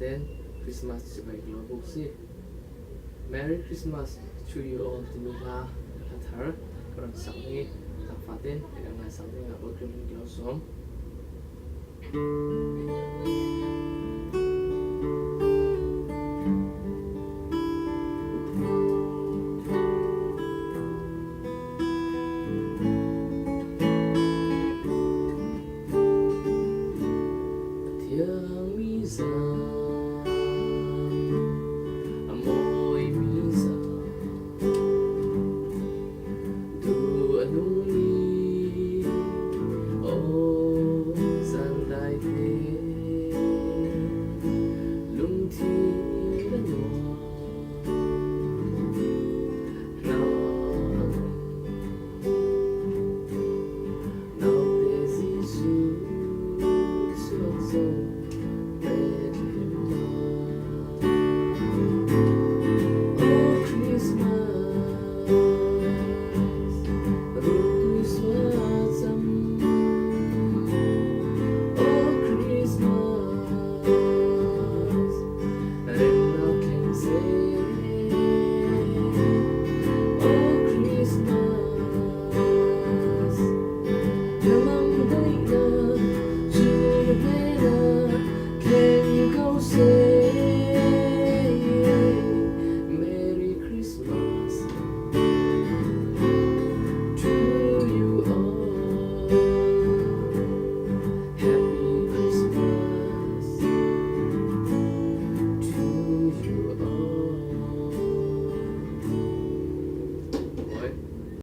then Christmas by Global C. Merry Christmas to you all to me la Hathar from Sami Tafatin and my something about Global Song.